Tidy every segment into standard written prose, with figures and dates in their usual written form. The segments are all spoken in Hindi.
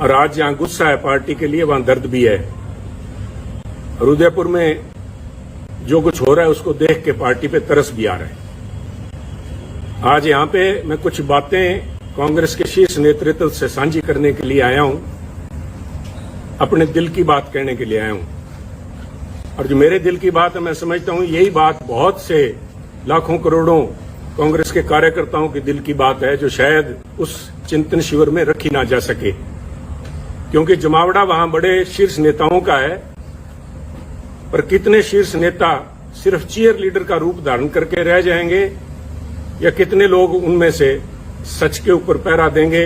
और आज जहां गुस्सा है पार्टी के लिए वहां दर्द भी है। और उदयपुर में जो कुछ हो रहा है उसको देख के पार्टी पे तरस भी आ रहा है। आज यहां पे मैं कुछ बातें कांग्रेस के शीर्ष नेतृत्व से साझी करने के लिए आया हूं, अपने दिल की बात कहने के लिए आया हूं। और जो मेरे दिल की बात है, मैं समझता हूं यही बात बहुत से लाखों करोड़ों कांग्रेस के कार्यकर्ताओं के दिल की बात है, जो शायद उस चिंतन शिविर में रखी ना जा सके, क्योंकि जमावड़ा वहां बड़े शीर्ष नेताओं का है। पर कितने शीर्ष नेता सिर्फ चीयर लीडर का रूप धारण करके रह जाएंगे, या कितने लोग उनमें से सच के ऊपर पहरा देंगे,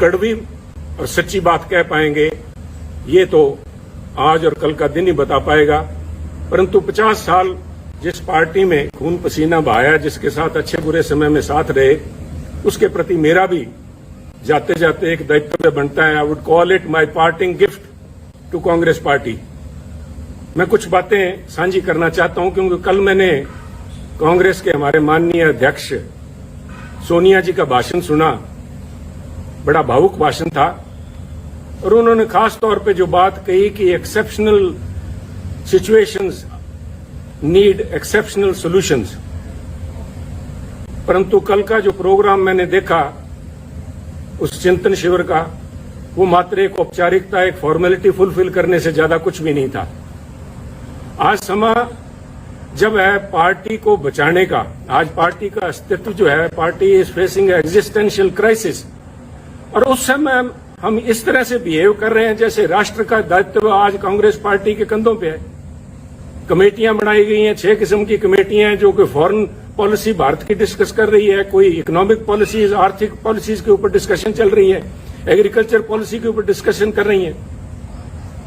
कड़वी और सच्ची बात कह पाएंगे, ये तो आज और कल का दिन ही बता पाएगा। परंतु 50 साल जिस पार्टी में खून पसीना बहाया, जिसके साथ अच्छे बुरे समय में साथ रहे, उसके प्रति मेरा भी जाते जाते एक दायित्व बनता है। I would call it my parting gift to Congress party. मैं कुछ बातें साझी करना चाहता हूं, क्योंकि कल मैंने कांग्रेस के हमारे माननीय अध्यक्ष सोनिया जी का भाषण सुना। बड़ा भावुक भाषण था, और उन्होंने खास तौर पे जो बात कही कि exceptional situations need exceptional solutions. परंतु कल का जो प्रोग्राम मैंने देखा उस चिंतन शिविर का, वो मात्र एक औपचारिकता, एक फॉर्मेलिटी फुलफिल करने से ज्यादा कुछ भी नहीं था। आज समय जब है पार्टी को बचाने का, आज पार्टी का अस्तित्व जो है, party is facing existential crisis, और उस समय हम इस तरह से बिहेव कर रहे हैं जैसे राष्ट्र का दायित्व आज कांग्रेस पार्टी के कंधों पे है। कमेटियां बनाई गई हैं, 6 किस्म की कमेटियां हैं, जो कि फॉरेन पॉलिसी भारत की डिस्कस कर रही है, कोई इकोनॉमिक पॉलिसीज, आर्थिक पॉलिसीज के ऊपर डिस्कशन चल रही है, एग्रीकल्चर पॉलिसी के ऊपर डिस्कशन कर रही है।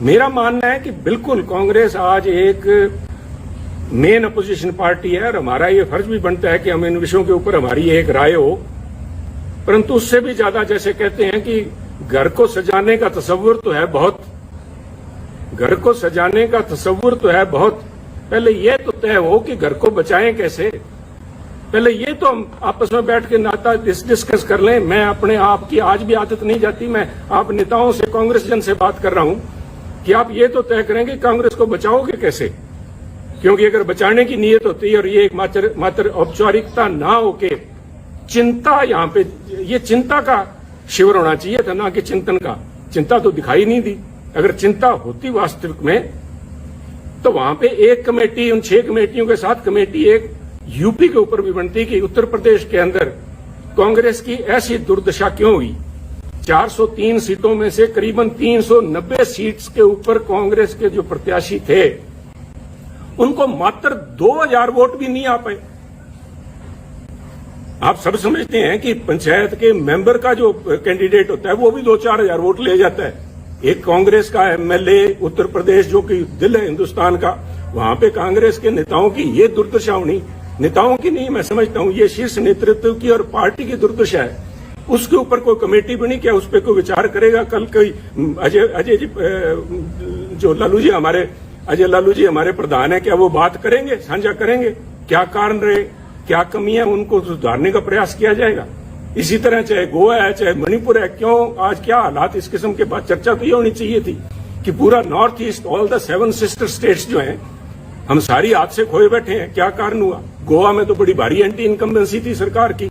मेरा मानना है कि बिल्कुल कांग्रेस आज एक मेन अपोजिशन पार्टी है, और हमारा ये फर्ज भी बनता है कि हम इन विषयों के ऊपर हमारी एक राय हो। परंतु उससे भी ज्यादा, जैसे कहते हैं कि घर को सजाने का तस्वुर तो है बहुत, घर को सजाने का तस्वुर तो है बहुत, पहले ये तो तय हो कि घर को बचाएं कैसे। पहले ये तो हम आपस में बैठ के नाता डिस्कस कर लें। मैं अपने आप की आज भी आदत नहीं जाती, मैं आप नेताओं से, कांग्रेस जन से बात कर रहा हूं कि आप ये तो तय करेंगे कांग्रेस को बचाओगे कैसे, क्योंकि अगर बचाने की नीयत होती है और ये एक मात्र औपचारिकता ना होके चिंता, यहां पे ये चिंता का शिविर होना चाहिए था, ना कि चिंतन का। चिंता तो दिखाई नहीं दी। अगर चिंता होती वास्तविक में, तो वहां पे एक कमेटी, उन 6 कमेटियों के साथ कमेटी एक यूपी के ऊपर भी बनती कि उत्तर प्रदेश के अंदर कांग्रेस की ऐसी दुर्दशा क्यों हुई। 403 सीटों में से करीबन 390 सीट्स के ऊपर कांग्रेस के जो प्रत्याशी थे, उनको मात्र 2000 वोट भी नहीं आ पाए। आप सब समझते हैं कि पंचायत के मेंबर का जो कैंडिडेट होता है वो भी 2-4 हजार वोट ले जाता है। एक कांग्रेस का एमएलए उत्तर प्रदेश, जो कि दिल है हिंदुस्तान का, वहां पे कांग्रेस के नेताओं की ये दुर्दशा होनी, नेताओं की नहीं, मैं समझता हूं ये शीर्ष नेतृत्व की और पार्टी की दुर्दशा है। उसके ऊपर कोई कमेटी बनी, क्या उस पर कोई विचार करेगा? कल कोई अजय जी, जो लालू जी हमारे, अजय लालू जी हमारे प्रधान है, क्या वो बात करेंगे, साझा करेंगे क्या कारण रहे, क्या कमियां, उनको सुधारने का प्रयास किया जाएगा। इसी तरह चाहे गोवा है, चाहे मणिपुर है, क्यों आज क्या हालात, इस किस्म के बाद चर्चा तो ये होनी चाहिए थी कि पूरा north east, all the 7 sister states जो हैं, हम सारी हाथ से खोए बैठे हैं, क्या कारण हुआ। गोवा में तो बड़ी भारी एंटी इनकम्बेंसी थी सरकार की,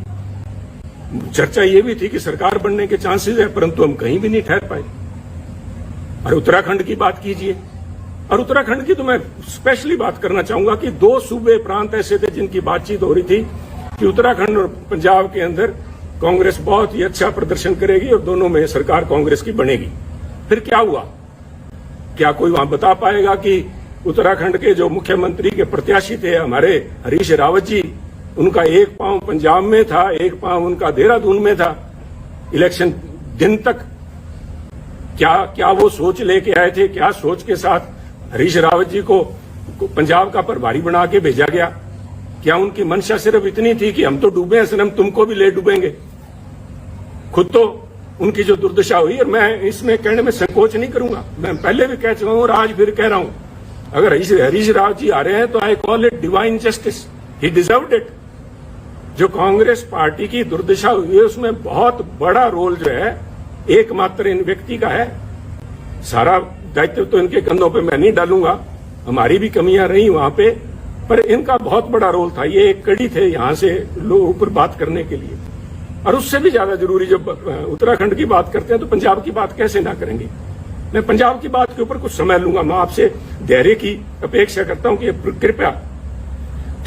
चर्चा ये भी थी कि सरकार बनने के चांसेस है, परंतु हम कहीं भी नहीं ठहर पाए। और उत्तराखंड की बात कीजिए, और उत्तराखंड की तो मैं स्पेशली बात करना चाहूंगा कि 2 सूबे प्रांत ऐसे थे जिनकी बातचीत हो रही थी कि उत्तराखंड और पंजाब के अंदर कांग्रेस बहुत ही अच्छा प्रदर्शन करेगी और दोनों में सरकार कांग्रेस की बनेगी। फिर क्या हुआ? क्या कोई वहां बता पाएगा कि उत्तराखंड के जो मुख्यमंत्री के प्रत्याशी थे हमारे हरीश रावत जी, उनका एक पांव पंजाब में था, एक पांव उनका देहरादून में था इलेक्शन दिन तक। क्या वो सोच लेके आए थे? क्या सोच के साथ हरीश रावत जी को पंजाब का प्रभारी बना के भेजा गया? क्या उनकी मंशा सिर्फ इतनी थी कि हम तो डूबे हैं सनम, तुमको भी ले डूबेंगे? खुद तो उनकी जो दुर्दशा हुई, और मैं इसमें कहने में संकोच नहीं करूंगा, मैं पहले भी कह चुका हूं और आज फिर कह रहा हूं, अगर हरीश रावत जी आ रहे हैं तो I call it divine justice, he deserved it. जो कांग्रेस पार्टी की दुर्दशा हुई है उसमें बहुत बड़ा रोल जो है एकमात्र इन व्यक्ति का है। सारा दायित्व तो इनके कंधों पे मैं नहीं डालूंगा, हमारी भी कमियां रही वहां पे, पर इनका बहुत बड़ा रोल था। ये एक कड़ी थे यहां से लोगों ऊपर बात करने के लिए। और उससे भी ज्यादा जरूरी, जब उत्तराखंड की बात करते हैं तो पंजाब की बात कैसे ना करेंगे। मैं पंजाब की बात के ऊपर कुछ समय लूंगा। मैं आपसे धैर्य की अपेक्षा करता हूं कि कृपया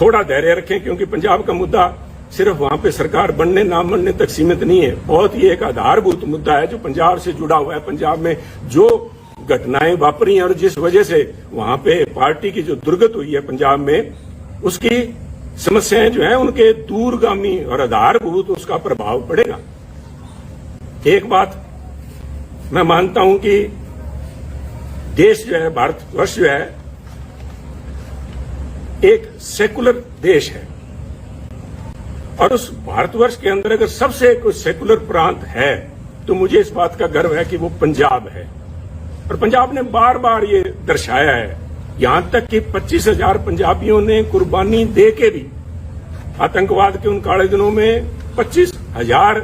थोड़ा धैर्य रखें, क्योंकि पंजाब का मुद्दा सिर्फ वहां पे सरकार बनने ना बनने तक सीमित नहीं है। बहुत ही एक आधारभूत मुद्दा है जो पंजाब से जुड़ा हुआ है। पंजाब में जो घटनाएं वापरी हैं और जिस वजह से वहां पे पार्टी की जो दुर्गत हुई है पंजाब में, उसकी समस्याएं जो है उनके दूरगामी और आधारभूत उसका प्रभाव पड़ेगा। एक बात मैं मानता हूं कि देश जो है, भारतवर्ष जो है, एक सेकुलर देश है, और उस भारतवर्ष के अंदर अगर सबसे कोई सेकुलर प्रांत है तो मुझे इस बात का गर्व है कि वो पंजाब है। और पंजाब ने बार बार ये दर्शाया है, यहां तक कि 25,000 पंजाबियों ने कुर्बानी दे के भी, आतंकवाद के उन काले दिनों में 25,000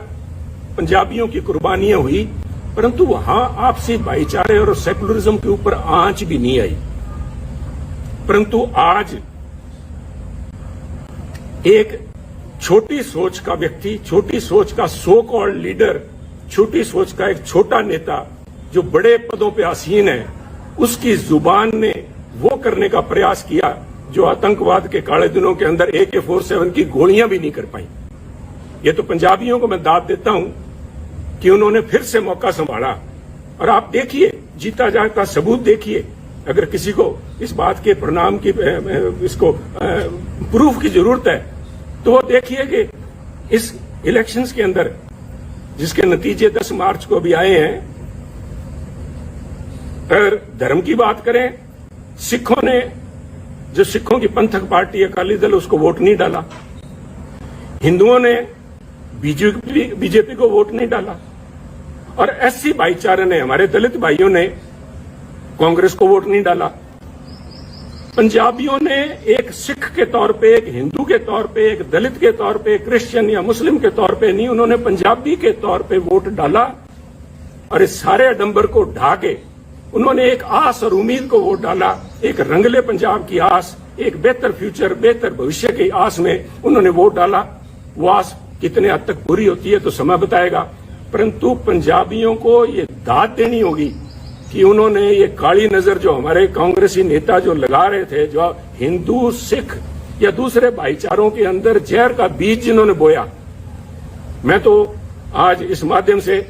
पंजाबियों की कुर्बानियां हुई, परंतु वहां आपसी भाईचारे और सेकुलरिज्म के ऊपर आंच भी नहीं आई। परंतु आज एक छोटी सोच का व्यक्ति, छोटी सोच का सो कॉल्ड लीडर, छोटी सोच का एक छोटा नेता जो बड़े पदों पे आसीन है, उसकी जुबान ने वो करने का प्रयास किया जो आतंकवाद के काले दिनों के अंदर AK-47 की गोलियां भी नहीं कर पाई। ये तो पंजाबियों को मैं दाद देता हूं कि उन्होंने फिर से मौका संभाला। और आप देखिए, जीता जागता सबूत देखिए। अगर किसी को इस बात के परिणाम की, इसको प्रूफ की जरूरत है, तो वो देखिए कि इस इलेक्शंस के अंदर जिसके नतीजे 10 मार्च को भी आए हैं, अगर धर्म की बात करें, सिखों ने, जो सिखों की पंथक पार्टी अकाली दल, उसको वोट नहीं डाला। हिंदुओं ने बीजेपी को वोट नहीं डाला, और SC भाईचारे ने, हमारे दलित भाइयों ने कांग्रेस को वोट नहीं डाला। पंजाबियों ने एक सिख के तौर पे, एक हिंदू के तौर पे, एक दलित के तौर पे, क्रिश्चियन या मुस्लिम के तौर पे नहीं, उन्होंने पंजाबी के तौर पे वोट डाला। और इस सारे आडंबर को ढा के उन्होंने एक आस और उम्मीद को वोट डाला, एक रंगले पंजाब की आस, एक बेहतर फ्यूचर, बेहतर भविष्य की आस में उन्होंने वोट डाला। वो आस कितने हद तक पूरी होती है तो समय बताएगा, परंतु पंजाबियों को ये दाद देनी होगी कि उन्होंने ये काली नजर जो हमारे कांग्रेसी नेता जो लगा रहे थे, जो हिंदू, सिख या दूसरे भाईचारों के अंदर जहर का बीज जिन्होंने बोया, मैं तो आज इस माध्यम से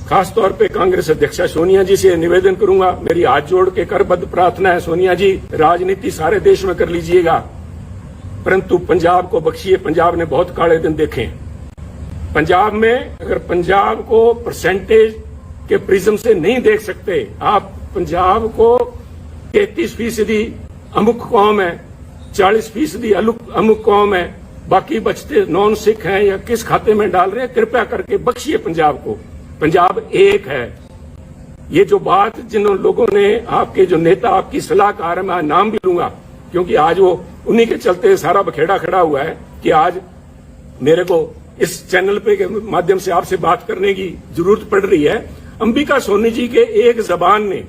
खासतौर पे कांग्रेस अध्यक्षा सोनिया जी से निवेदन करूंगा, मेरी हाथ जोड़ के करबद्ध प्रार्थना है, सोनिया जी, राजनीति सारे देश में कर लीजिएगा, परंतु पंजाब को बख्शिए। पंजाब ने बहुत काले दिन देखे। पंजाब में अगर पंजाब को परसेंटेज के प्रिज्म से नहीं देख सकते आप, पंजाब को 33% अमुक कौम है, 40% अमुक कौम है, बाकी बचते नॉन सिख हैं या किस खाते में डाल रहे हैं, कृपया करके बख्शिए पंजाब को। पंजाब एक है। ये जो बात जिन लोगों ने, आपके जो नेता, आपकी सलाहकार है, मैं नाम भी लूंगा क्योंकि आज वो उन्हीं के चलते सारा बखेड़ा खड़ा हुआ है कि आज मेरे को इस चैनल पे के माध्यम से आपसे बात करने की जरूरत पड़ रही है। अंबिका सोनी जी के एक जबान ने,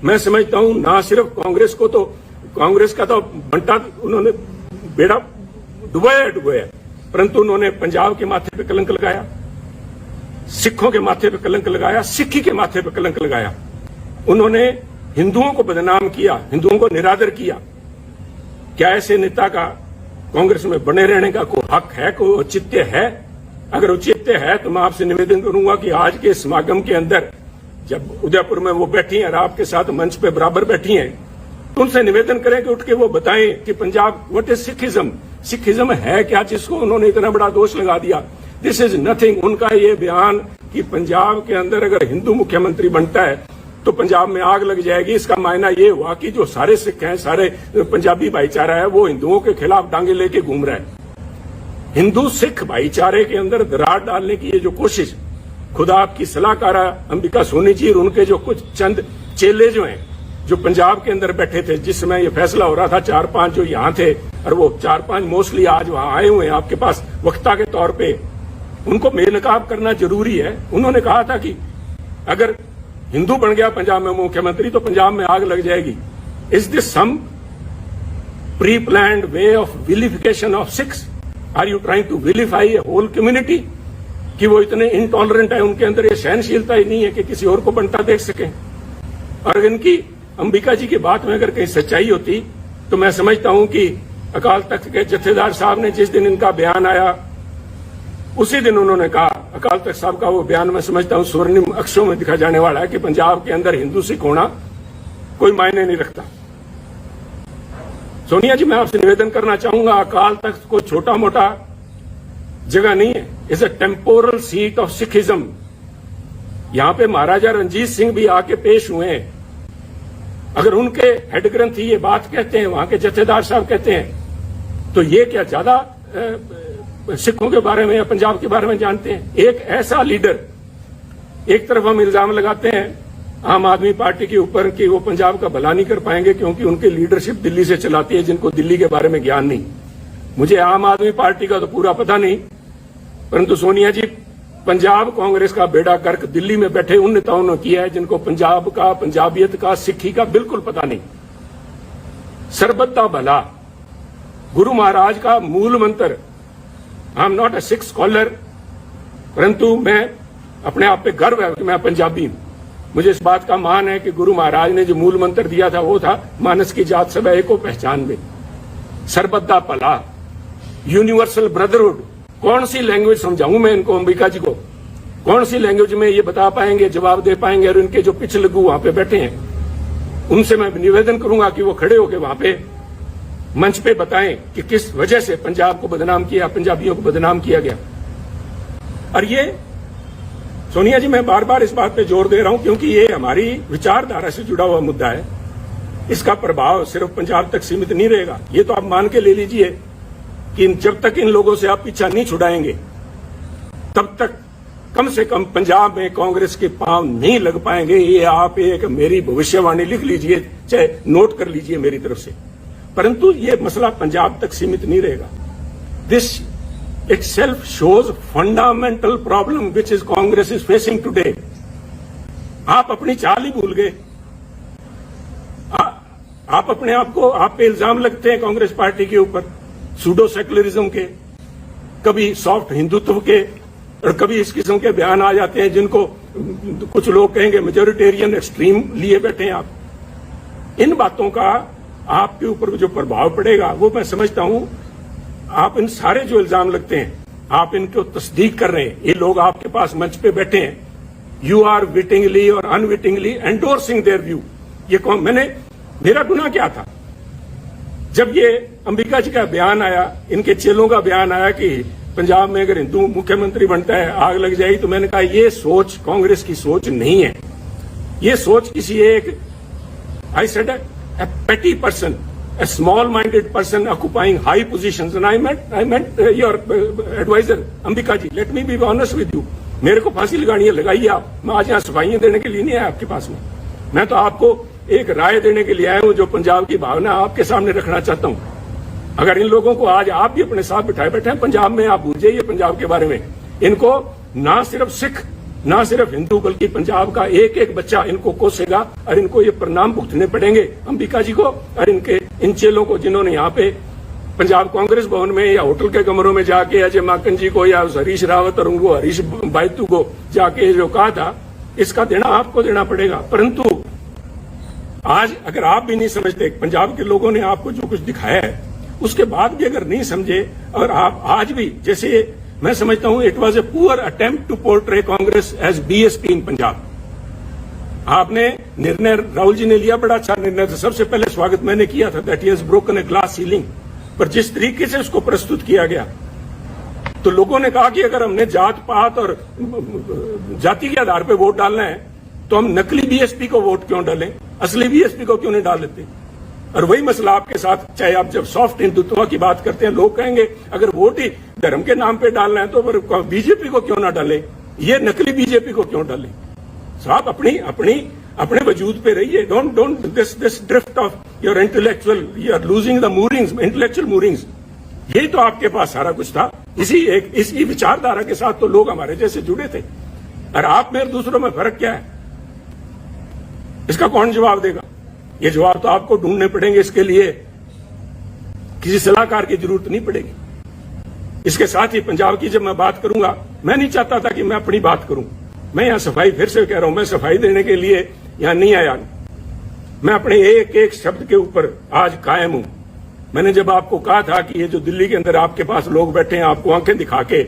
मैं समझता हूं, ना सिर्फ कांग्रेस को, तो कांग्रेस का तो बंटा उन्होंने बेड़ा डुबाया, परंतु उन्होंने पंजाब के माथे पे कलंक लगाया, सिखों के माथे पे कलंक लगाया, सिक्खी के माथे पे कलंक लगाया। उन्होंने हिंदुओं को बदनाम किया, हिंदुओं को निरादर किया। क्या ऐसे नेता का कांग्रेस में बने रहने का कोई हक है, कोई औचित्य है? अगर औचित्य है तो मैं आपसे निवेदन करूंगा कि आज के समागम के अंदर, जब उदयपुर में वो बैठी हैं और आपके साथ मंच पे बराबर बैठी हैं, तो उनसे निवेदन करें कि उठ के वो बताएं कि Punjab, what is Sikhism, Sikhism है क्या, जिसको उन्होंने इतना बड़ा दोष लगा दिया। This is nothing. उनका ये बयान कि पंजाब के अंदर अगर हिंदू मुख्यमंत्री बनता है तो पंजाब में आग लग जाएगी, इसका मायना ये हुआ कि जो सारे सिख हैं, सारे पंजाबी भाईचारा है, वो हिंदुओं के खिलाफ डांगे लेके घूम रहा है। हिंदू सिख भाईचारे के अंदर दरार डालने की ये जो कोशिश, खुदा आपकी सलाहकारा अंबिका सोनी जी और उनके जो कुछ चंद चेले जो हैं, जो पंजाब के अंदर बैठे थे जिस समय ये फैसला हो रहा था, 4-5 जो यहाँ थे, और वो 4-5 मोस्टली आज वहां आए हुए हैं आपके पास वक्ता के तौर पे, उनको मेलकाप करना जरूरी है। उन्होंने कहा था कि अगर हिंदू बन गया पंजाब में मुख्यमंत्री तो पंजाब में आग लग जाएगी। Is this some pre planned way of vilification of Sikhs? Are you trying to vilify a whole community? कि वो इतने इनटॉलरेंट है, उनके अंदर ये सहनशीलता ही नहीं है कि किसी और को बनता देख सकें। और इनकी अंबिका जी की बात में अगर कहीं सच्चाई होती तो मैं समझता हूं कि अकाल तख्त के जत्थेदार साहब ने जिस दिन इनका बयान आया उसी दिन उन्होंने कहा, अकाल तख्त साहब का वो बयान मैं समझता हूं स्वर्णिम अक्षरों में दिखा जाने वाला है कि पंजाब के अंदर हिंदू सिख होना कोई मायने नहीं रखता। सोनिया जी, मैं आपसे निवेदन करना चाहूंगा, अकाल तख्त को छोटा मोटा जगह नहीं है, is a temporal seat of Sikhism. यहां पे महाराजा रंजीत सिंह भी आके पेश हुए हैं। अगर उनके हेड ग्रंथी ये बात कहते हैं, वहां के जत्थेदार साहब कहते हैं, तो ये क्या ज्यादा सिखों के बारे में या पंजाब के बारे में जानते हैं? एक ऐसा लीडर, एक तरफ हम इल्जाम लगाते हैं आम आदमी पार्टी के ऊपर कि वो पंजाब का भला नहीं कर पाएंगे क्योंकि उनकी लीडरशिप दिल्ली से चलाती है, जिनको दिल्ली के बारे में ज्ञान नहीं। मुझे आम आदमी पार्टी का तो पूरा पता नहीं, परंतु सोनिया जी, पंजाब कांग्रेस का बेड़ा गर्क दिल्ली में बैठे उन नेताओं ने किया है जिनको पंजाब का, पंजाबियत का, सिक्खी का बिल्कुल पता नहीं। सरबत दा भला गुरु महाराज का मूल मंत्र। I am not a Sikh scholar, परंतु मैं अपने आप पे गर्व है कि मैं पंजाबी हूं। मुझे इस बात का मान है कि गुरु महाराज ने जो मूल मंत्र दिया था वो था मानस की जात सब एको पहचान में, सरबत दा भला, यूनिवर्सल ब्रदरहुड। कौन सी लैंग्वेज समझाऊं मैं इनको, अंबिका जी को? कौन सी लैंग्वेज में ये बता पाएंगे, जवाब दे पाएंगे? और इनके जो पिछलगू वहां पे बैठे हैं उनसे मैं निवेदन करूंगा कि वो खड़े होकर वहां पे मंच पे बताएं कि किस वजह से पंजाब को बदनाम किया, पंजाबियों को बदनाम किया गया। और ये सोनिया जी, मैं बार बार इस बात पे जोर दे रहा हूं क्योंकि ये हमारी विचारधारा से जुड़ा हुआ मुद्दा है। इसका प्रभाव सिर्फ पंजाब तक सीमित नहीं रहेगा। ये तो आप मान के ले लीजिए कि जब तक इन लोगों से आप पीछा नहीं छुड़ाएंगे तब तक कम से कम पंजाब में कांग्रेस के पांव नहीं लग पाएंगे। ये आप एक मेरी भविष्यवाणी लिख लीजिए, चाहे नोट कर लीजिए मेरी तरफ से। परंतु ये मसला पंजाब तक सीमित नहीं रहेगा। This itself shows fundamental problem which is Congress is facing today. आप अपनी चाल ही भूल गए। आप अपने आप को, आप पे इल्जाम लगते हैं कांग्रेस पार्टी के ऊपर सूडो सेकुलरिज्म के, कभी सॉफ्ट हिंदुत्व के, और कभी इस किस्म के बयान आ जाते हैं जिनको कुछ लोग कहेंगे मेजोरिटेरियन एक्सट्रीम लिए बैठे हैं आप। इन बातों का आपके ऊपर जो प्रभाव पड़ेगा वो मैं समझता हूं। आप इन सारे जो इल्जाम लगते हैं आप इनको तस्दीक कर रहे हैं। ये लोग आपके पास मंच पे बैठे हैं, यू आर विटिंगली और अनविटिंगली एंडोर्सिंग देयर व्यू। ये कौन? मेरा गुनाह क्या था? जब ये अंबिका जी का बयान आया, इनके चेलों का बयान आया कि पंजाब में अगर हिंदू मुख्यमंत्री बनता है आग लग जाएगी, तो मैंने कहा ये सोच कांग्रेस की सोच नहीं है। ये सोच किसी एक, आई सेड अ पेटी person, a small-minded person occupying high positions, and I meant your advisor, Ambika ji. Let me be honest with you. मेरे को फांसी लगानी है, लगाइए आप। मैं आज यहाँ सफाइयां देने के लिए नहीं आया आपके पास में। मैं तो आपको एक राय देने के लिए आया हूँ जो पंजाब की भावना आपके सामने रखना चाहता हूँ। अगर इन लोगों को आज आप भी अपने साथ बिठाए बैठे हैं पंजाब में, आप भूल जाइए पंजाब के बारे में। इनको ना सिर्फ सिख, ना सिर्फ हिंदू, बल्कि पंजाब का एक एक बच्चा इनको कोसेगा और इनको ये परिणाम भुगतने पड़ेंगे, अंबिका जी को और इनके इन चेलों को, जिन्होंने यहाँ पे पंजाब कांग्रेस भवन में या होटल के कमरों में जाके अजय माकन जी को या हरीश रावत और उनको हरीश बायतू को जाके जो कहा था, इसका देना आपको देना पड़ेगा। परंतु आज अगर आप भी नहीं समझते, पंजाब के लोगों ने आपको जो कुछ दिखाया है उसके बाद भी अगर नहीं समझे, और आप आज भी, जैसे मैं समझता हूं it was a poor attempt to portray Congress as BSP in Punjab. आपने निर्णय, राहुल जी ने लिया, बड़ा अच्छा निर्णय था, सबसे पहले स्वागत मैंने किया था, that he has broken a glass ceiling. पर जिस तरीके से उसको प्रस्तुत किया गया, तो लोगों ने कहा कि अगर हमने जात पात और जाति के आधार पर वोट डालना है तो हम नकली बीएसपी को वोट क्यों डालें, असली बीएसपी को क्यों नहीं डाल देते? और वही मसला आपके साथ, चाहे आप जब सॉफ्ट हिंदुत्व की बात करते हैं, लोग कहेंगे अगर वोट ही धर्म के नाम पे डालना है तो फिर बीजेपी को क्यों ना डालें, ये नकली बीजेपी को क्यों डालें? सो आप अपने वजूद पे रहिए। Don't this drift of your intellectual, you are losing the moorings, intellectual moorings. यही तो आपके पास सारा कुछ था। इसी विचारधारा के साथ तो लोग हमारे जैसे जुड़े थे। और आप में दूसरों में फर्क क्या है, इसका कौन जवाब देगा? ये जवाब तो आपको ढूंढने पड़ेंगे। इसके लिए किसी सलाहकार की जरूरत नहीं पड़ेगी। इसके साथ ही पंजाब की जब मैं बात करूंगा, मैं नहीं चाहता था कि मैं अपनी बात करूं। मैं यहां सफाई फिर से कह रहा हूं, मैं सफाई देने के लिए यहां नहीं आया। मैं अपने एक एक शब्द के ऊपर आज कायम हूं। मैंने जब आपको कहा था कि ये जो दिल्ली के अंदर आपके पास लोग बैठे हैं, आपको आंखें दिखा के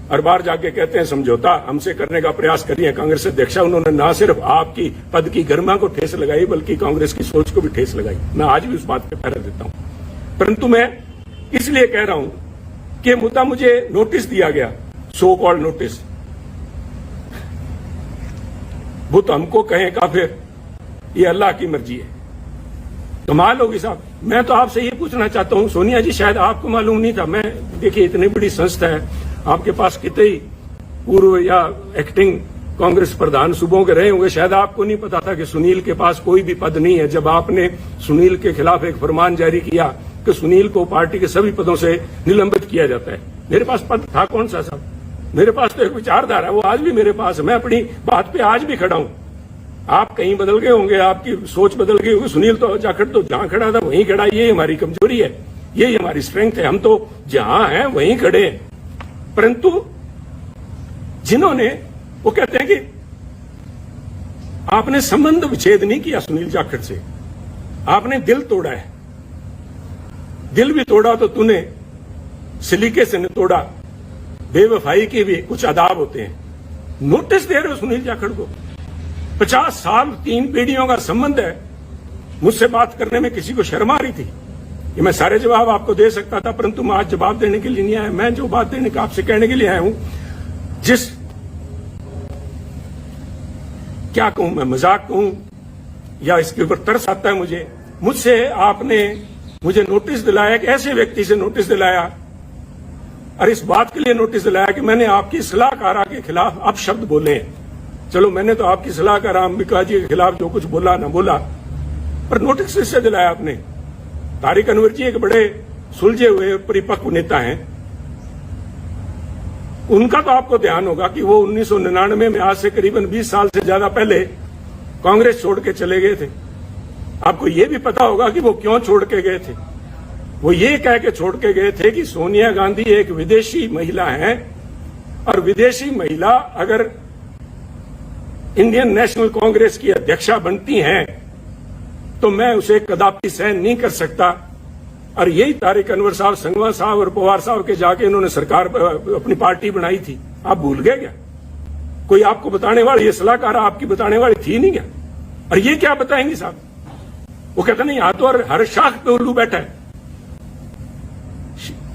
और बाहर जाके कहते हैं समझौता हमसे करने का प्रयास करिए कांग्रेस अध्यक्षा, उन्होंने ना सिर्फ आपकी पद की गरिमा को ठेस लगाई बल्कि कांग्रेस की सोच को भी ठेस लगाई। मैं आज भी उस बात पे पहरा देता हूं। परंतु मैं इसलिए कह रहा हूं कि मुद्दा मुझे नोटिस दिया गया, सो कॉल्ड नोटिस, वो तो हमको कहें काफिर, ये अल्लाह की मर्जी है। कमाल होगी साहब। मैं तो आपसे ये पूछना चाहता हूं, सोनिया जी शायद आपको मालूम नहीं था, मैं देखिए इतनी बड़ी संस्था है, आपके पास कितने पूर्व या एक्टिंग कांग्रेस प्रधान सूबों के रहे होंगे, शायद आपको नहीं पता था कि सुनील के पास कोई भी पद नहीं है। जब आपने सुनील के खिलाफ एक फरमान जारी किया कि सुनील को पार्टी के सभी पदों से निलंबित किया जाता है, मेरे पास पद था कौन सा साहब? मेरे पास तो एक विचारधारा है, वो आज भी मेरे पास है। मैं अपनी बात पे आज भी खड़ा हूं। आप कहीं बदल गए होंगे, आपकी सोच बदल गई होगी। सुनील तो जाखड़ तो जहां खड़ा था वहीं खड़ा। ये हमारी कमजोरी है, ये हमारी स्ट्रेंथ है। हम तो जहां हैं वहीं खड़े हैं। परंतु जिन्होंने, वो कहते हैं कि आपने संबंध विच्छेद नहीं किया सुनील जाखड़ से, आपने दिल तोड़ा है। दिल भी तोड़ा तो तूने सलीके से न तोड़ा, बेवफाई के भी कुछ आदाब होते हैं। नोटिस दे रहे हो सुनील जाखड़ को, 50 साल 3 पीढ़ियों का संबंध है। मुझसे बात करने में किसी को शर्म आ रही थी? ये मैं सारे जवाब आपको दे सकता था, परंतु मैं आज जवाब देने के लिए नहीं आया। मैं जो बात देने का आपसे कहने के लिए आया हूं, जिस क्या कहूं मैं, मजाक कहूं या इसके ऊपर तरस आता है मुझे, मुझसे आपने मुझे नोटिस दिलाया, एक ऐसे व्यक्ति से नोटिस दिलाया, और इस बात के लिए नोटिस दिलाया कि मैंने आपकी सलाहकारा के खिलाफ अपशब्द बोले। चलो मैंने तो आपकी सलाहकार अंबिका जी के खिलाफ जो कुछ बोला ना बोला, पर नोटिस किससे दिलाया आपने? तारिक अनवर जी एक बड़े सुलझे हुए परिपक्व नेता हैं, उनका तो आपको ध्यान होगा कि वो 1999 में, आज से करीबन 20 साल से ज्यादा पहले कांग्रेस छोड़ के चले गए थे। आपको ये भी पता होगा कि वो क्यों छोड़ के गए थे। वो ये कह के छोड़ के गए थे कि सोनिया गांधी एक विदेशी महिला है, और विदेशी महिला अगर इंडियन नेशनल कांग्रेस की अध्यक्षा बनती हैं तो मैं उसे कदापि सहन नहीं कर सकता। और यही तारिक अनवर साहब, संगवा साहब और पवार साहब के जाके इन्होंने सरकार अपनी पार्टी बनाई थी। आप भूल गए क्या? कोई आपको बताने वाली, ये सलाहकार आपकी बताने वाली थी नहीं क्या? और ये क्या बताएंगी साहब? वो कहते नहीं, यहां तो हर शाख पे उल्लू बैठा है।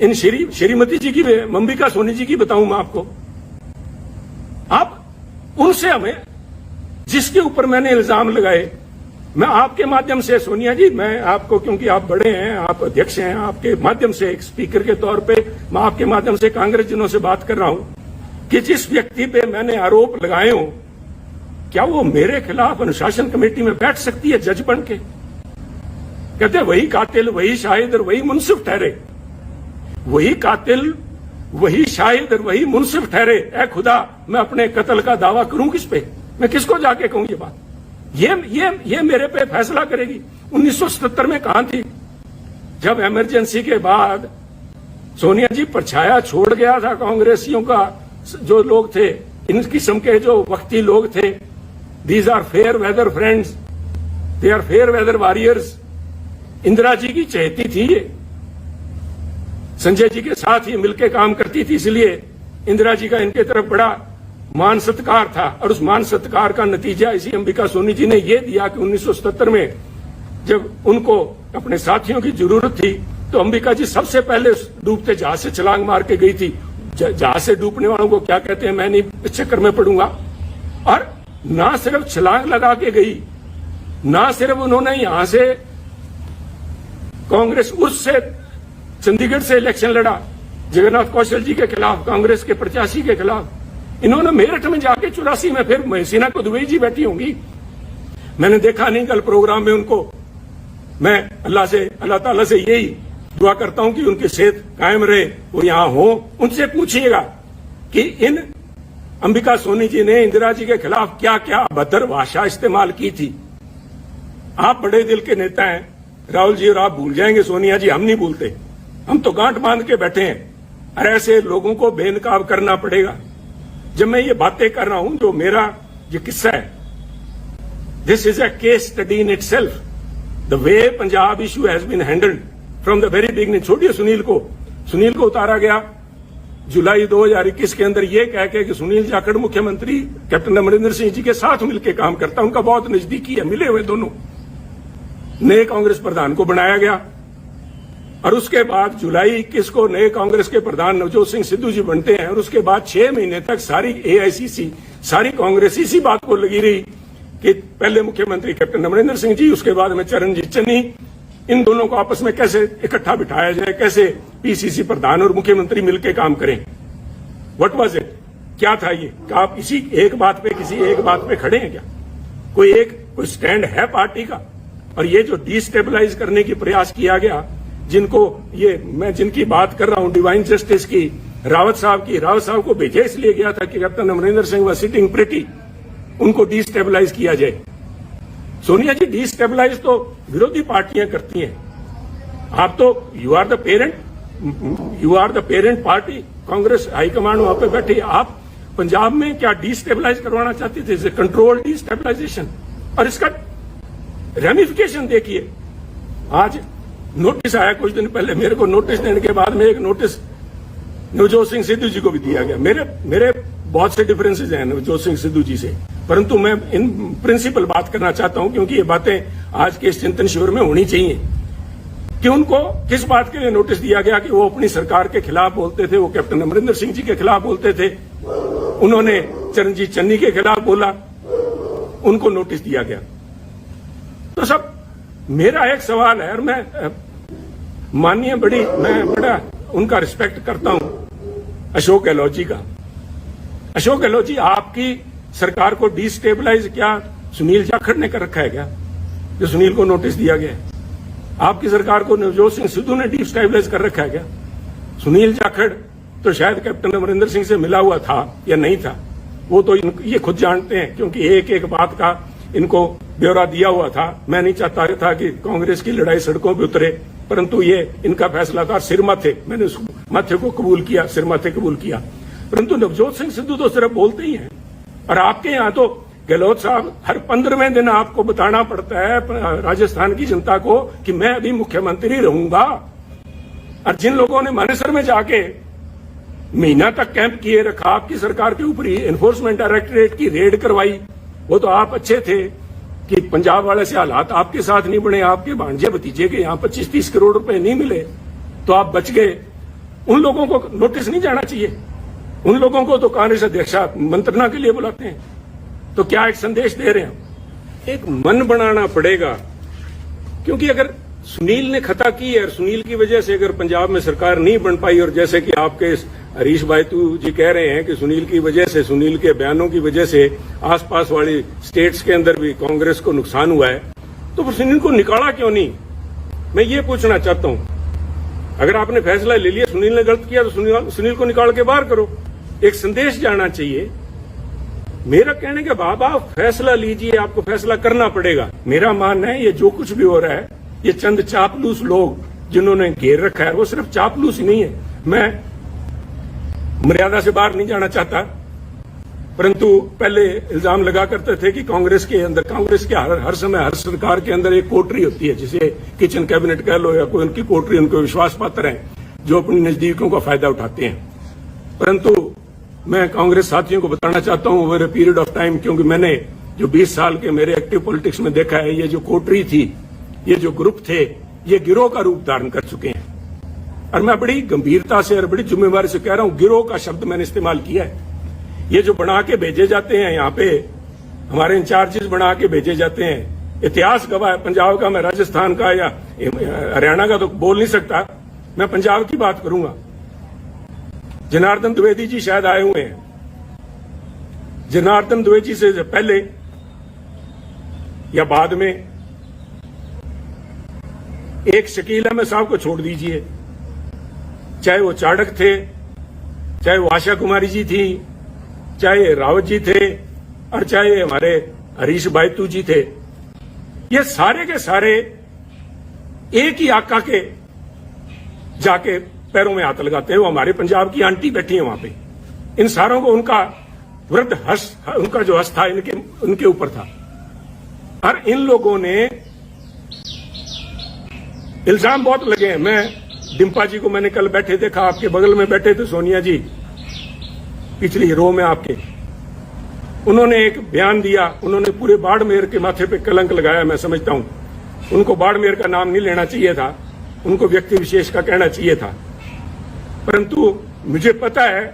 इन श्रीमती जी की, अंबिका सोनी जी की बताऊं मैं आपको, आप उनसे हमें, जिसके ऊपर मैंने इल्जाम लगाए, मैं आपके माध्यम से, सोनिया जी, मैं आपको, क्योंकि आप बड़े हैं, आप अध्यक्ष हैं, आपके माध्यम से एक स्पीकर के तौर पे मैं आपके माध्यम से कांग्रेस जनों से बात कर रहा हूं कि जिस व्यक्ति पे मैंने आरोप लगाए हो, क्या वो मेरे खिलाफ अनुशासन कमेटी में बैठ सकती है जज बन के? कहते वही कातिल, वही शाहिद और वही मुंसिफ ठहरे। वही कातिल, वही शाहिद और वही मुंसिफ ठहरे। ऐ खुदा, मैं अपने कत्ल का दावा करूं किस पे? मैं किसको जाके कहूं ये बात? ये मेरे पे फैसला करेगी। 1977 में कहां थी जब इमरजेंसी के बाद सोनिया जी परछाया छोड़ गया था कांग्रेसियों का? जो लोग थे, इन किस्म के जो वक्ती लोग थे, these are fair weather friends, they are fair weather warriors. Indira ji की चहेती थी ये, संजय जी के साथ ही मिलकर काम करती थी, इसलिए इंदिरा जी का इनके तरफ बड़ा मान सत्कार था। और उस मान सत्कार का नतीजा इसी अंबिका सोनी जी ने यह दिया कि 1977 में जब उनको अपने साथियों की जरूरत थी तो अंबिका जी सबसे पहले डूबते जहाज से छलांग मार के गई थी। जहाज से डूबने वालों को क्या कहते हैं मैं नहीं इस चक्कर में पड़ूंगा। और ना सिर्फ छलांग लगा के गई, ना सिर्फ उन्होंने यहां से कांग्रेस, उससे चंडीगढ़ से इलेक्शन लड़ा जगन्नाथ कौशल जी के खिलाफ, कांग्रेस के प्रत्याशी के खिलाफ। इन्होंने मेरठ में जाके 84 में, फिर महसीना को दुबई जी बैठी होंगी, मैंने देखा नहीं कल प्रोग्राम में उनको। मैं अल्लाह ताला से यही दुआ करता हूं कि उनकी सेहत कायम रहे, वो यहां हो। उनसे पूछिएगा कि इन अंबिका सोनी जी ने इंदिरा जी के खिलाफ क्या क्या अभद्र भाषा इस्तेमाल की थी। आप बड़े दिल के नेता हैं राहुल जी, और आप भूल जाएंगे सोनिया जी, हम नहीं भूलते। हम तो गांठ बांध के बैठे हैं, और ऐसे लोगों को बेनकाब करना पड़ेगा। जब मैं ये बातें कर रहा हूं, जो मेरा ये किस्सा है, this is a case study in itself, the way Punjab issue has been handled from the very beginning. छोड़िए सुनील को उतारा गया जुलाई 2021 के अंदर ये कह के कि सुनील जाखड़ मुख्यमंत्री कैप्टन अमरिंदर सिंह जी के साथ मिलकर काम करता, उनका बहुत नजदीकी है, मिले हुए दोनों। नए कांग्रेस प्रधान को बनाया गया, और उसके बाद जुलाई 21 को नए कांग्रेस के प्रधान नवजोत सिंह सिद्धू जी बनते हैं, और उसके बाद 6 महीने तक सारी एआईसीसी, सारी कांग्रेस इसी बात को लगी रही कि पहले मुख्यमंत्री कैप्टन अमरिंदर सिंह जी, उसके बाद में चरणजीत चन्नी, इन दोनों को आपस में कैसे इकट्ठा बिठाया जाए, कैसे पीसीसी प्रधान और मुख्यमंत्री मिलकर काम करें। व्हाट वाज इट, क्या था ये? क्या आप इसी एक बात पे, किसी एक बात पे खड़े हैं क्या? कोई स्टैंड है पार्टी का? और ये जो डिस्टेबलाइज करने की प्रयास किया गया, मैं जिनकी बात कर रहा हूं, डिवाइन जस्टिस की, रावत साहब को भेजा इसलिए गया था कि कैप्टन अमरिंदर सिंह व सिटिंग प्रिटी, उनको डिस्टेबलाइज किया जाए। सोनिया जी, डिस्टेबलाइज तो विरोधी पार्टियां करती हैं, आप तो you are the parent party. Congress high command वहां पे बैठी, आप पंजाब में क्या डिस्टेबलाइज करवाना चाहते थे? Control destabilisation. और इसका रेमिफिकेशन देखिए, आज नोटिस आया कुछ दिन पहले, मेरे को नोटिस देने के बाद में एक नोटिस नवजोत सिंह सिद्धू जी को भी दिया गया। मेरे बहुत से डिफरेंसेज हैं नवजोत सिंह सिद्धू जी से, परंतु मैं इन प्रिंसिपल बात करना चाहता हूं, क्योंकि ये बातें आज के इस चिंतन शिविर में होनी चाहिए कि उनको किस बात के लिए नोटिस दिया गया कि वो अपनी सरकार के खिलाफ बोलते थे, वो कैप्टन अमरिंदर सिंह जी के खिलाफ बोलते थे, उन्होंने चरणजीत चन्नी के खिलाफ बोला, उनको नोटिस दिया गया। तो सब मेरा एक सवाल है, और मैं बड़ा उनका रिस्पेक्ट करता हूं, अशोक गहलोत जी का। अशोक गहलोत जी, आपकी सरकार को डिस्टेबलाइज क्या सुनील जाखड़ ने कर रखा है क्या, जो सुनील को नोटिस दिया गया है? आपकी सरकार को नवजोत सिंह सिद्धू ने डिस्टेबलाइज कर रखा है क्या? सुनील जाखड़ तो शायद कैप्टन अमरिंदर सिंह से मिला हुआ था या नहीं था, वो तो ये खुद जानते हैं, क्योंकि एक एक बात का इनको ब्यौरा दिया हुआ था। मैं नहीं चाहता था कि कांग्रेस की लड़ाई सड़कों पर उतरे, परंतु ये इनका फैसला था। सिर माथे, मैंने उस माथे को कबूल किया, सिर माथे कबूल किया, परंतु नवजोत सिंह सिद्धू तो सिर्फ बोलते ही हैं। और आपके यहां तो गहलोत साहब हर 15वें दिन आपको बताना पड़ता है राजस्थान की जनता को कि मैं अभी मुख्यमंत्री रहूंगा। और जिन लोगों ने मानेसर में जाके महीना तक कैंप किए रखा, आपकी सरकार के ऊपर ही एनफोर्समेंट डायरेक्टरेट की रेड करवाई, वो तो आप अच्छे थे कि पंजाब वाले से हालात आपके साथ नहीं बने, आपके भांजे भतीजे के यहां 25-30 करोड़ रुपए नहीं मिले तो आप बच गए। उन लोगों को नोटिस नहीं जाना चाहिए? उन लोगों को तो कांग्रेस अध्यक्ष मंत्रणा के लिए बुलाते हैं। तो क्या एक संदेश दे रहे हैं? एक मन बनाना पड़ेगा, क्योंकि अगर सुनील ने खता की है और सुनील की वजह से अगर पंजाब में सरकार नहीं बन पाई, और जैसे कि आपके हरीश बायतू जी कह रहे हैं कि सुनील की वजह से, सुनील के बयानों की वजह से आसपास वाली स्टेट्स के अंदर भी कांग्रेस को नुकसान हुआ है, तो फिर सुनील को निकाला क्यों नहीं? मैं ये पूछना चाहता हूं। अगर आपने फैसला ले लिया, सुनील ने गलत किया, तो सुनील को निकाल के बाहर करो। एक संदेश जाना चाहिए। मेरा कहने के बाद आप फैसला लीजिए, आपको फैसला करना पड़ेगा। मेरा मानना है ये जो कुछ भी हो रहा है, ये चंद चापलूस लोग जिन्होंने घेर रखा है, वो सिर्फ चापलूस ही नहीं है। मैं मर्यादा से बाहर नहीं जाना चाहता, परंतु पहले इल्जाम लगा करते थे कि कांग्रेस के अंदर, कांग्रेस के हर समय हर सरकार के अंदर एक कोटरी होती है, जिसे किचन कैबिनेट कह लो या कोई उनकी कोटरी, उनको विश्वास पात्र हैं जो अपनी नजदीकियों का फायदा उठाते हैं। परंतु मैं कांग्रेस साथियों को बताना चाहता हूं over a period of time, क्योंकि मैंने जो 20 साल के मेरे एक्टिव पॉलिटिक्स में देखा है, ये जो कोटरी थी, ये जो ग्रुप थे, ये गिरोह का रूप धारण कर चुके हैं। और मैं बड़ी गंभीरता से और बड़ी जिम्मेवारी से कह रहा हूं, गिरोह का शब्द मैंने इस्तेमाल किया है। ये जो बना के भेजे जाते हैं यहाँ पे, हमारे इंचार्जेस बना के भेजे जाते हैं, इतिहास गवाह है पंजाब का, मैं राजस्थान का या हरियाणा का तो बोल नहीं सकता, मैं पंजाब की बात करूंगा। जनार्दन द्विवेदी जी शायद आए हुए हैं। जनार्दन द्विवेदी से पहले या बाद में एक शकील अहमद साहब को छोड़ दीजिए, चाहे वो चाणक्य थे, चाहे वो आशा कुमारी जी थी, चाहे रावत जी थे, और चाहे हमारे हरीश बायतू जी थे, ये सारे के सारे एक ही आका के जाके पैरों में हाथ लगाते हैं। वो हमारे पंजाब की आंटी बैठी है वहां पे, इन सारों को उनका वृद्ध हर्ष, उनका जो हर्ष था उनके ऊपर था। और इन लोगों ने इल्जाम बहुत लगे हैं। मैं डिम्पा जी को मैंने कल बैठे देखा, आपके बगल में बैठे थे सोनिया जी, पिछली रो में आपके, उन्होंने एक बयान दिया, उन्होंने पूरे बाड़मेर के माथे पे कलंक लगाया। मैं समझता हूं उनको बाड़मेर का नाम नहीं लेना चाहिए था, उनको व्यक्ति विशेष का कहना चाहिए था, परंतु मुझे पता है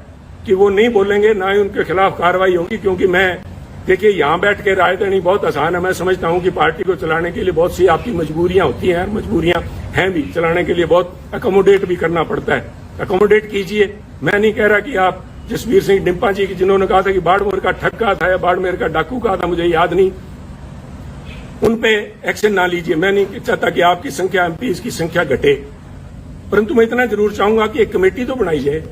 कि वो नहीं बोलेंगे, ना ही उनके खिलाफ कार्रवाई होगी। क्योंकि मैं, देखिए, यहां बैठ के राय देनी बहुत आसान है। मैं समझता हूं कि पार्टी को चलाने के लिए बहुत सी आपकी मजबूरियां होती हैं, मजबूरियां हैं भी, चलाने के लिए बहुत अकोमोडेट भी करना पड़ता है। अकोमोडेट कीजिए। मैं नहीं कह रहा कि आप जसवीर सिंह डिम्पा जी की, जिन्होंने कहा था कि बाड़मेर का ठग्गा था या बाड़मेर का डाकू कहा था, मुझे याद नहीं, उन पे एक्शन ना लीजिए। मैं नहीं चाहता कि आपकी संख्या, एमपीज की संख्या घटे, परंतु मैं इतना जरूर चाहूंगा कि एक कमेटी तो बनाई जाए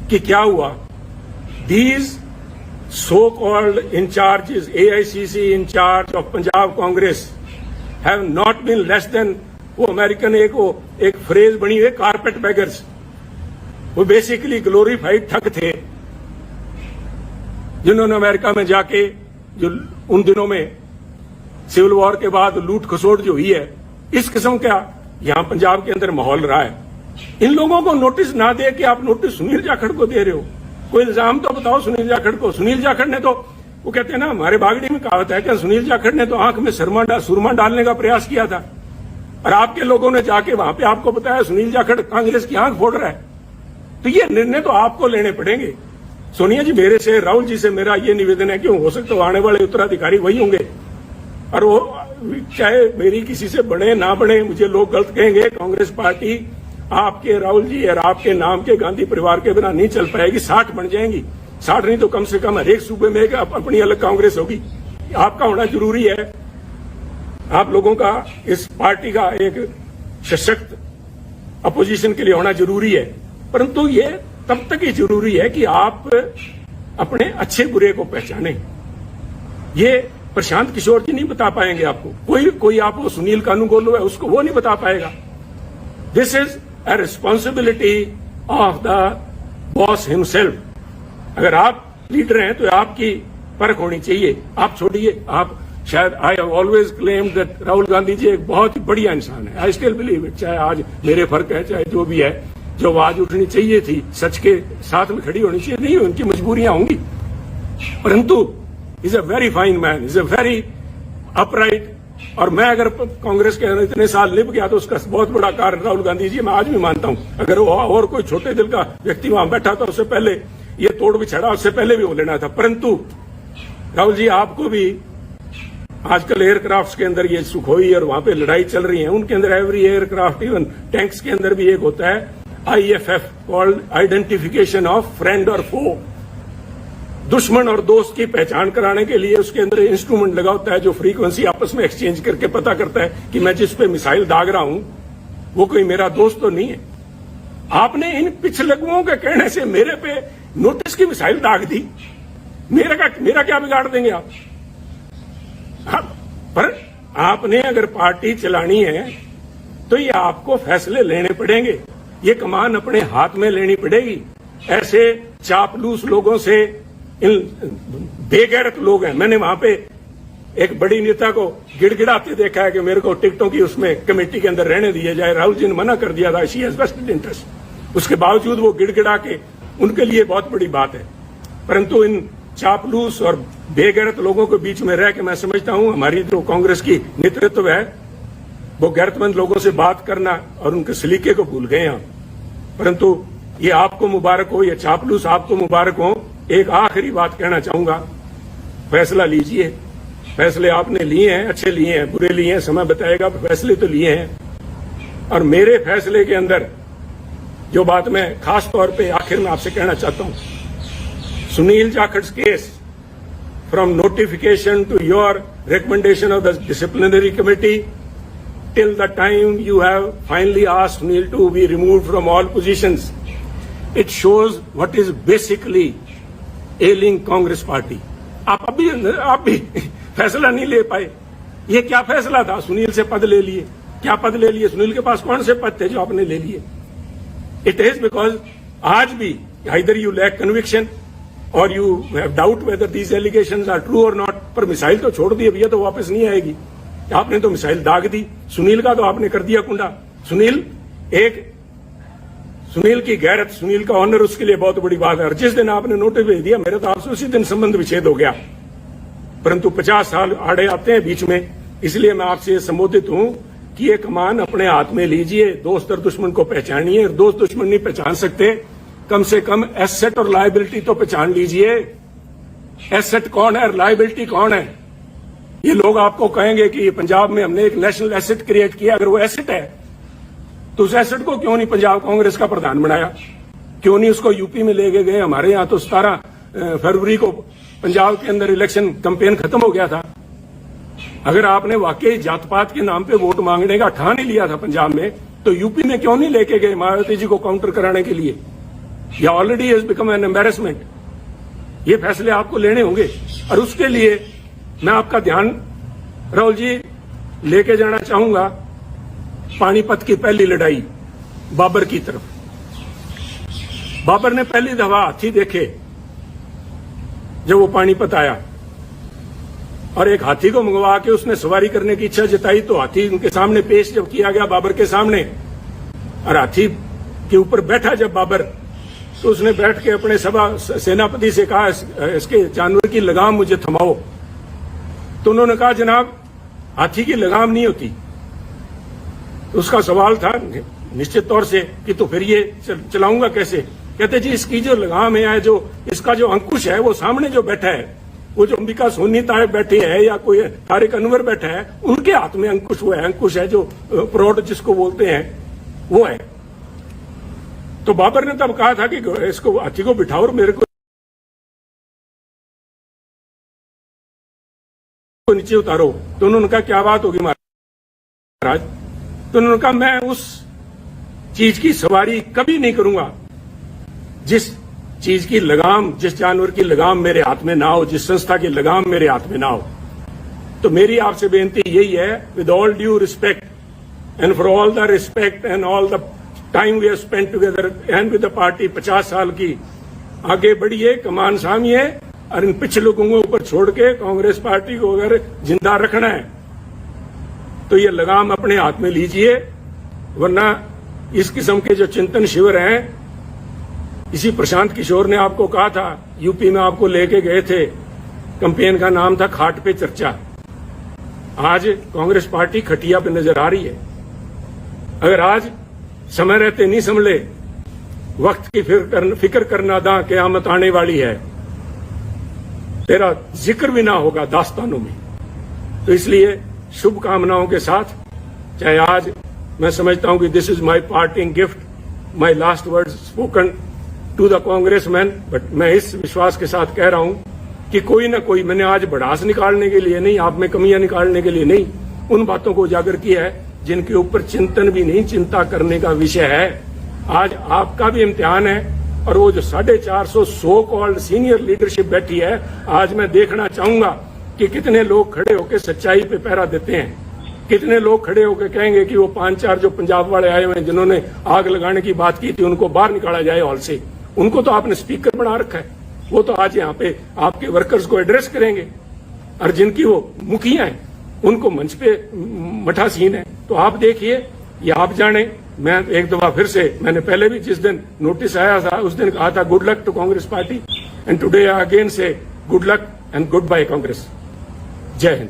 कि क्या हुआ। These so called in charges, AICC in charge of Punjab Congress have not been less than, वो अमेरिकन एक फ्रेज बनी हुई, कारपेट बैगर्स। वो बेसिकली ग्लोरीफाइड ठग थे, जिन्होंने अमेरिका में जाके, जो उन दिनों में सिविल वॉर के बाद लूट खसोट जो हुई है, इस किस्म का यहां पंजाब के अंदर माहौल रहा है। इन लोगों को नोटिस ना दे के आप नोटिस सुनील जाखड़ को दे रहे हो। कोई इल्जाम तो बताओ सुनील जाखड़ को। सुनील जाखड़ ने तो, वो कहते हैं ना, हमारे बागड़ी में कहावत है कि सुनील जाखड़ ने तो आंख में सुरमा डालने का प्रयास किया था, और आपके लोगों ने जाके वहां पे आपको बताया सुनील जाखड़ कांग्रेस की आंख फोड़ रहा है। तो ये निर्णय तो आपको लेने पड़ेंगे। सोनिया जी, मेरे से, राहुल जी से मेरा ये निवेदन है कि हो सकता है आने वाले उत्तराधिकारी वही होंगे, और वो चाहे मेरी किसी से बने ना बने, मुझे लोग गलत कहेंगे, कांग्रेस पार्टी आपके, राहुल जी और आपके नाम के गांधी परिवार के बिना नहीं चल पाएगी। 60 बन जाएंगी, 60 नहीं तो कम से कम हर एक सूबे में अपनी अलग कांग्रेस होगी। आपका होना जरूरी है, आप लोगों का इस पार्टी का एक सशक्त अपोजिशन के लिए होना जरूरी है, परंतु ये तब तक ही जरूरी है कि आप अपने अच्छे बुरे को पहचाने। ये प्रशांत किशोर जी नहीं बता पाएंगे आपको, कोई आपको सुनील कानूनगोलू है उसको वो नहीं बता पाएगा। This is a responsibility of the boss himself। अगर आप लीडर हैं तो आपकी परख होनी चाहिए। आप छोड़िए, आप शायद, I have always claimed that Rahul Gandhi ji एक बहुत ही बढ़िया इंसान है। I still believe it. चाहे आज मेरे फर्क है, चाहे जो भी है, जो आवाज उठनी चाहिए थी, सच के साथ में खड़ी होनी चाहिए, नहीं उनकी मजबूरियां होंगी, परंतु is a very fine man, is a very upright. और मैं अगर कांग्रेस के अंदर इतने साल लिप गया तो उसका बहुत बड़ा कारण राहुल गांधी जी, मैं आज भी मानता हूं। अगर वो और कोई छोटे दिल का व्यक्ति वहां बैठा था, उससे पहले ये तोड़ बिछड़ा, उससे पहले भी वो लेना था। परंतु राहुल जी, आपको भी आजकल एयरक्राफ्ट के अंदर ये सुखोई और वहां पे लड़ाई चल रही है, उनके अंदर एवरी एयरक्राफ्ट, इवन टैंक्स के अंदर भी एक होता है IFF, called identification of friend और फो। दुश्मन और दोस्त की पहचान कराने के लिए उसके अंदर इंस्ट्रूमेंट लगा होता है, जो फ्रीक्वेंसी आपस में एक्सचेंज करके पता करता है कि मैं जिस पे मिसाइल दाग रहा हूं वो कोई मेरा दोस्त तो नहीं है। आपने इन पिछलगुओं के कहने से मेरे पे नोटिस की मिसाइल दाग दी। मेरा क्या बिगाड़ देंगे आप? पर आपने अगर पार्टी चलानी है तो ये आपको फैसले लेने पड़ेंगे, ये कमान अपने हाथ में लेनी पड़ेगी। ऐसे चापलूस लोगों से, इन बेगैरत लोग हैं। मैंने वहां पे एक बड़ी नेता को गिड़गिड़ाते देखा है कि मेरे को टिकटों की उसमें कमेटी के अंदर रहने दिया जाए। राहुल जी ने मना कर दिया था, शी हैज वेस्टेड इंटरेस्ट। उसके बावजूद वो गिड़गिड़ा के, उनके लिए बहुत बड़ी बात है। परंतु इन चापलूस और बेगैरत लोगों के बीच में रह के मैं समझता हूं हमारी जो कांग्रेस की नेतृत्व है, वो गैरतमंद लोगों से बात करना और उनके सलीके को भूल गए हैं। परंतु ये आपको मुबारक हो, ये चापलूस आपको मुबारक हो। एक आखिरी बात कहना चाहूंगा, फैसला लीजिए। फैसले आपने लिए हैं, अच्छे लिए हैं, बुरे लिए हैं, समय बताएगा, फैसले तो लिए हैं। और मेरे फैसले के अंदर जो बात मैं खास तौर पे आखिर में आपसे कहना चाहता हूं, सुनील जाखड़'s case, from notification to your recommendation of the disciplinary committee till the time you have finally asked Sunil to be removed from all positions. It shows what is basically ailing Congress party. आप भी फैसला नहीं ले पाए। ये क्या फैसला था? सुनील से पद ले लिए। क्या पद ले लिए? सुनील के पास कौन से पद थे जो आपने ले लिए? It is because आज भी either you lack conviction or you have doubt whether these allegations are true or not. पर मिसाइल तो छोड़ दिए भैया, तो वापस नहीं आएगी। आपने तो मिसाइल दाग दी। सुनील का तो आपने कर दिया कुंडा। सुनील की गैरत, सुनील का ऑनर, उसके लिए बहुत बड़ी बात है। और जिस दिन आपने नोटिस भेज दिया, मेरा तो आपसे उसी दिन संबंध विच्छेद हो गया। परंतु 50 साल आड़े आते हैं बीच में, इसलिए मैं आपसे संबोधित हूं कि ये कमान अपने हाथ में लीजिए, दोस्त और दुश्मन को पहचानिए। दोस्त दुश्मन नहीं पहचान सकते, कम से कम एसेट और लायबिलिटी तो पहचान लीजिए। एसेट कौन है और लायबिलिटी कौन है? ये लोग आपको कहेंगे कि पंजाब में हमने एक नेशनल एसेट क्रिएट किया। अगर वो एसेट है तो उस एसेट को क्यों नहीं पंजाब कांग्रेस का प्रधान बनाया? क्यों नहीं उसको यूपी में ले गए? हमारे यहाँ तो 17 फरवरी को पंजाब के अंदर इलेक्शन कैंपेन खत्म हो गया था। अगर आपने वाकई जात पात के नाम पे वोट मांगने का ठान ही लिया था पंजाब में, तो यूपी में क्यों नहीं लेके गए मायावती जी को काउंटर कराने के लिए? यह already has become an embarrassment. ये फैसले आपको लेने होंगे और उसके लिए मैं आपका ध्यान, राहुल जी, लेके जाना चाहूंगा पानीपत की पहली लड़ाई बाबर की तरफ। बाबर ने पहली दफा हाथी देखे जब वो पानीपत आया, और एक हाथी को मंगवा के उसने सवारी करने की इच्छा जताई। तो हाथी उनके सामने पेश जब किया गया बाबर के सामने, और हाथी के ऊपर बैठा जब बाबर, तो उसने बैठ के अपने सेनापति से कहा, इसके जानवर की लगाम मुझे थमाओ। तो उन्होंने कहा, जनाब हाथी की लगाम नहीं होती। तो उसका सवाल था निश्चित तौर से कि तो फिर ये चलाऊंगा कैसे? कहते जी, इसकी जो लगाम है, जो इसका जो अंकुश है, वो सामने जो बैठा है, वो जो अंबिका सोनी तायब बैठे हैं या कोई तारिक अनवर बैठा है, उनके हाथ में अंकुश वो है। अंकुश है जो प्रौढ़ जिसको बोलते हैं, वो है। तो बाबर ने तब कहा था कि इसको हाथी को बिठाओ और मेरे को नीचे उतारो। तो उन्होंने कहा, क्या बात होगी महाराज? तो उन्होंने कहा, मैं उस चीज की सवारी कभी नहीं करूंगा जिस चीज की लगाम, जिस जानवर की लगाम मेरे हाथ में ना हो, जिस संस्था की लगाम मेरे हाथ में ना हो। तो मेरी आपसे बेनती यही है, with all due respect and for all the respect and all the time we have spent together and with the party, 50 साल की, आगे बढ़िए, कमान सामिए और इन पिछले लोगों को ऊपर छोड़ के कांग्रेस पार्टी को अगर जिंदा रखना है तो ये लगाम अपने हाथ में लीजिए। वरना इस किस्म के जो चिंतन शिविर हैं, इसी प्रशांत किशोर ने आपको कहा था, यूपी में आपको लेके गए थे, कैंपेन का नाम था खाट पे चर्चा। आज कांग्रेस पार्टी खटिया पे नजर आ रही है। अगर आज समय रहते नहीं संभले, वक्त की फिक्र करना दा क़यामत आने वाली है, तेरा जिक्र भी ना होगा दास्तानों में। तो इसलिए शुभकामनाओं के साथ, चाहे आज मैं समझता हूं कि this is my parting gift, my last words spoken to the Congressman, but मैं इस विश्वास के साथ कह रहा हूं कि कोई ना कोई, मैंने आज भड़ास निकालने के लिए नहीं, आप में कमियां निकालने के लिए नहीं, उन बातों को उजागर किया है जिनके ऊपर चिंतन भी नहीं, चिंता करने का विषय है। आज आपका भी इम्तिहान है, और वो जो 450 सो कॉल्ड सीनियर लीडरशिप बैठी है, आज मैं देखना चाहूंगा कि कितने लोग खड़े होकर सच्चाई पे पहरा देते हैं, कितने लोग खड़े होकर कहेंगे कि वो 5-4 जो पंजाब वाले आए हुए हैं जिन्होंने आग लगाने की बात की थी, उनको बाहर निकाला जाए हॉल से। उनको तो आपने स्पीकर बना रखा है, वो तो आज यहाँ पे आपके वर्कर्स को एड्रेस करेंगे, और जिनकी वो मुखिया हैं उनको मंच पे मठासीन है। तो आप देखिए, ये आप जाने। मैं एक दफा फिर से, मैंने पहले भी जिस दिन नोटिस आया था उस दिन कहा था, good luck to Congress party, and today I again say good luck and goodbye Congress. जय हिंद।